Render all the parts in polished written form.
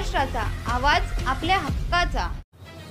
महाराष्ट्राचा आवाज, आपल्या हक्काचा.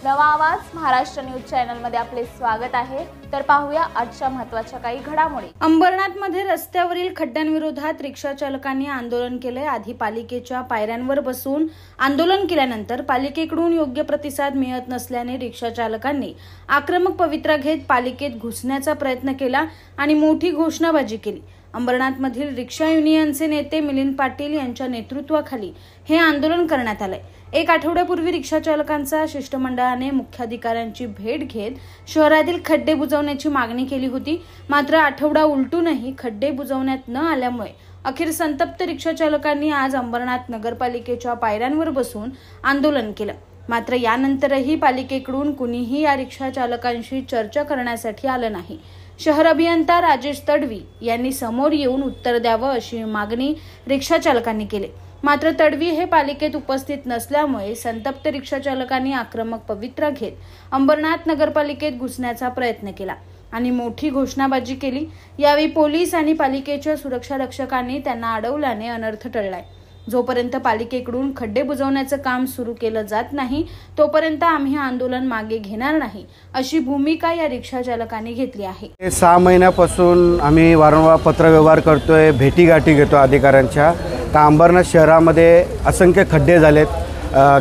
नवा आवाज महाराष्ट्र न्यूज चॅनल मध्ये आपले स्वागत आहे. तर पाहूया आजच्या महत्त्वाच्या काही घडामोडी. अंबरनाथमध्ये रस्त्यावरील खड्ड्यांविरोधात रिक्षा चालकांनी आंदोलन केले. आधी पालिकेच्या पायऱ्यांवर बसून आंदोलन केल्यानंतर पालिकेकडून योग्य प्रतिसाद मिळत नसल्याने रिक्षा चालकांनी आक्रमक पवित्रा घेत पालिकेत घुसण्याचा प्रयत्न केला आणि मोठी घोषणाबाजी केली. अंबरनाथमधील रिक्षा युनियनचे नेते मिलिंद पाटील यांच्या नेतृत्वाखाली हे आंदोलन करण्यात आले. एक आठवड्यापूर्वी रिक्षा चालकांचा शिष्टमंडळाने मुख्याधिकाऱ्यांची भेट घेत शहरातील खड्डे बुजवण्याची मागणी केली होती. मात्र आठवडा उलटूनही खड्डे बुजवण्यात न आल्यामुळे अखेर संतप्त रिक्षा चालकांनी आज अंबरनाथ नगरपालिकेच्या पायऱ्यांवर बसून आंदोलन केलं. मात्र यानंतरही पालिकेकडून कुणीही या रिक्षा चालकांशी चर्चा करण्यासाठी आलं नाही. शहर अभियंता राजेश तडवी यांनी समोर येऊन उत्तर द्यावं अशी मागणी रिक्षा चालकांनी केली. मात्र तडवी हे पालिकेत उपस्थित नसल्यामुळे संतप्त रिक्षा चालकांनी आक्रमक पवित्रा घेत अंबरनाथ नगरपालिकेत घुसण्याचा प्रयत्न केला आणि मोठी घोषणाबाजी केली. यावेळी पोलीस आणि पालिकेच्या सुरक्षा रक्षकांनी त्यांना अडवल्याने अनर्थ टळलाय. जोपर्यंत पालिकेकडून खड्डे बुजवण्याचं काम सुरू केलं जात नाही तोपर्यंत आम्ही आंदोलन मागे घेणार नाही अशी भूमिका या रिक्षा चालकांनी घेतली आहे. 6 महिन्यापासून आम्ही वारंवार पत्रव्यवहार करतोय, भेटीगाठी घेतो अधिकाऱ्यांच्या. तर अंबरनाथ शहरामध्ये असंख्य खड्डे झालेत.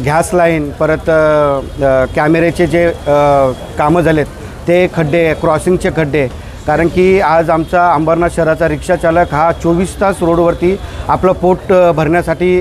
गॅस लाईन, परत कॅमेऱ्याचे जे कामं झालेत ते खड्डे, क्रॉसिंगचे खड्डे. कारण की आज आमचा अंबरनाथ शहराचा रिक्षा चालक हा 24 तास रोडवरती आपलं पोट भरण्यासाठी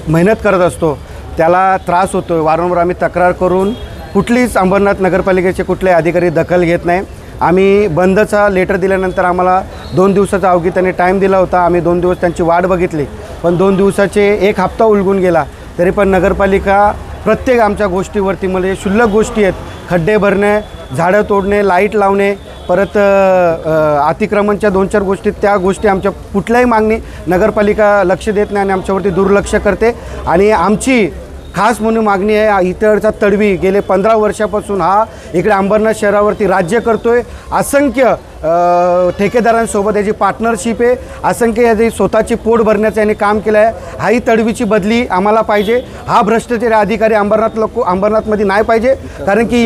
मेहनत करत असतो. त्याला त्रास होतो. वारंवार आम्ही तक्रार करून कुठलीच अंबरनाथ नगरपालिकेचे कुठले अधिकारी दखल घेत नाही. आम्ही बंदचा लेटर दिल्यानंतर आम्हाला 2 दिवसाचा अवधी त्यांनी टाईम दिला होता. आम्ही 2 दिवस त्यांची वाट बघितली, पण 2 दिवसाचे 1 हप्ता उलगून गेला. तरी पण नगरपालिका प्रत्येक आमच्या गोष्टीवरती, म्हणजे क्षुल्लक गोष्टी आहेत, खड्डे भरणे, झाडं तोडणे, लाईट लावणे, परत अतिक्रमणच्या 2-4 गोष्टी, त्या गोष्टी आमच्या कुठल्याही मागणी नगरपालिका लक्ष देत नाही आणि आमच्यावरती दुर्लक्ष करते. आणि आमची खास म्हणून मागणी आहे, इथलचा तडवी गेले 15 वर्षापासून हा इकडे अंबरनाथ शहरावरती राज्य करतोय. असंख्य ठेकेदारांसोबत याची पार्टनरशिप आहे. असंख्य याची स्वतःची पोट भरण्याचं यांनी काम केलं आहे. हाही तडवीची बदली आम्हाला पाहिजे. हा भ्रष्टाचारी अधिकारी अंबरनाथमध्ये नाही पाहिजे. कारण की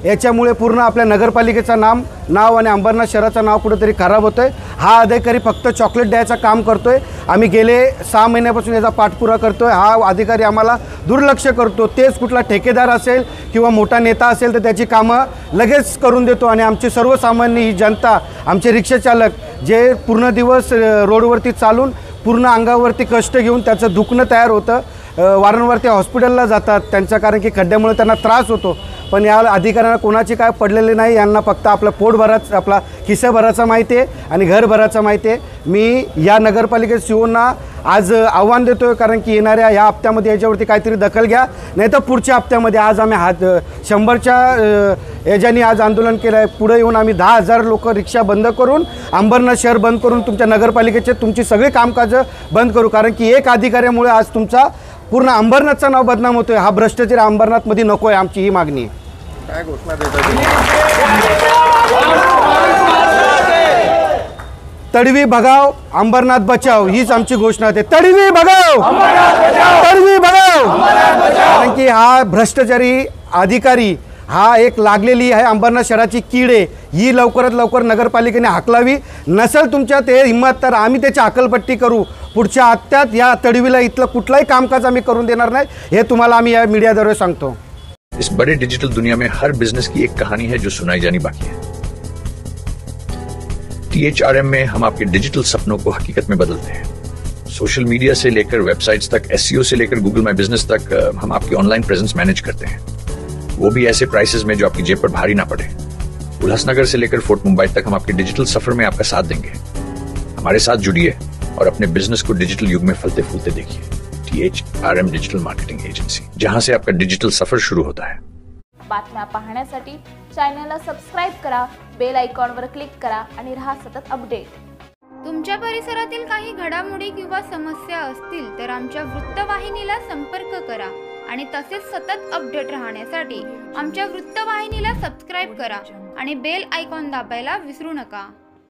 याच्यामुळे पूर्ण आपल्या नगरपालिकेचं नाव आणि अंबरनाथ शहराचं नाव कुठेतरी खराब होतं आहे. हा अधिकारी फक्त चॉकलेट द्यायचं काम करतो आहे. आम्ही गेले 6 महिन्यापासून याचा पाठपुरा करतो आहे. हा अधिकारी आम्हाला दुर्लक्ष करतो. तेच कुठला ठेकेदार असेल किंवा मोठा नेता असेल तर त्याची कामं लगेच करून देतो आणि आमचे सर्वसामान्य ही जनता, आमचे रिक्षाचालक जे पूर्ण दिवस रोडवरती चालून पूर्ण अंगावरती कष्ट घेऊन त्याचं दुखणं तयार होतं. वारंवार ते हॉस्पिटलला जातात त्यांचा, कारण की खड्ड्यामुळे त्यांना त्रास होतो. पण या अधिकाऱ्यांना कोणाची काय पडलेले नाही. यांना फक्त आपलं पोट भरायचं, आपला खिसा भरायचा माहिती आहे आणि घर भरायचं माहिती आहे. मी या नगरपालिकेत सीओना आज आव्हान देतो आहे, कारण की येणाऱ्या ह्या हप्त्यामध्ये याच्यावरती काहीतरी दखल घ्या, नाही तर पुढच्या हप्त्यामध्ये. आज आम्ही 100च्या याच्याने आज आंदोलन केलं आहे. पुढे येऊन आम्ही 10,000 लोक रिक्षा बंद करून अंबरनाथ शहर बंद करून तुमच्या नगरपालिकेचे तुमची सगळी कामकाजं बंद करू. कारण की एक अधिकाऱ्यामुळे आज तुमचा पूर्ण अंबरनाथचं नाव बदनाम होतोय. हा भ्रष्टाचार अंबरनाथमध्ये नको आहे. आमची ही मागणी आहे. काय घोषणा देतात? तडवी भगाव, अंबरनाथ बचाव, हीच आमची घोषणा आहे. तडवी भगाव, तडवी भगाव. कारण की हा भ्रष्टाचारी अधिकारी हा एक लागलेली आहे अंबरनाथ शहराची कीड आहे. ही लवकरात लवकर नगरपालिकेने हाकलावी. नसेल तुमच्यात हे हिंमत तर आम्ही त्याची हकलपट्टी करू. पुढच्या हप्त्यात या तडवीला इथलं कुठलाही कामकाज आम्ही करून देणार नाही, हे तुम्हाला आम्ही या मीडियाद्वारे सांगतो. इस बड़े डिजिटल दुनिया में हर बिजनेस की एक कहानी है जो सुनाई जानी बाकी है। THRM में हम आपके डिजिटल सपनों को हकीकत में बदलते हैं। सोशल मीडिया से लेकर वेबसाइट्स तक, SEO से लेकर गूगल माई बिजनेस तक, हम आपकी ऑनलाइन प्रेजेंस मैनेज करते हैं, वो भी ऐसे प्राइसेस में जो आपकी जेब पर भारी ना पड़े। उल्लासनगर से लेकर फोर्ट मुंबई तक हम आपके डिजिटल सफर में आपका साथ देंगे। हमारे साथ जुड़िए और अपने बिजनेस को डिजिटल युग में फलते फूलते देखिए। THRM डिजिटल मार्केटिंग एजेंसी, जहां से आपका डिजिटल सफर शुरू होता है। बातम्या पाहण्यासाठी चॅनलला सबस्क्राइब करा, बेल आयकॉनवर क्लिक करा आणि रहा सतत अपडेट। तुमच्या परिसरातील काही घडामोडी किंवा समस्या असतील तर आमच्या वृत्तवाहिनीला संपर्क करा आणि तसेच सतत अपडेट राहण्यासाठी आमच्या वृत्तवाहिनीला सबस्क्राइब करा आणि बेल आयकॉन दाबायला विसरू नका।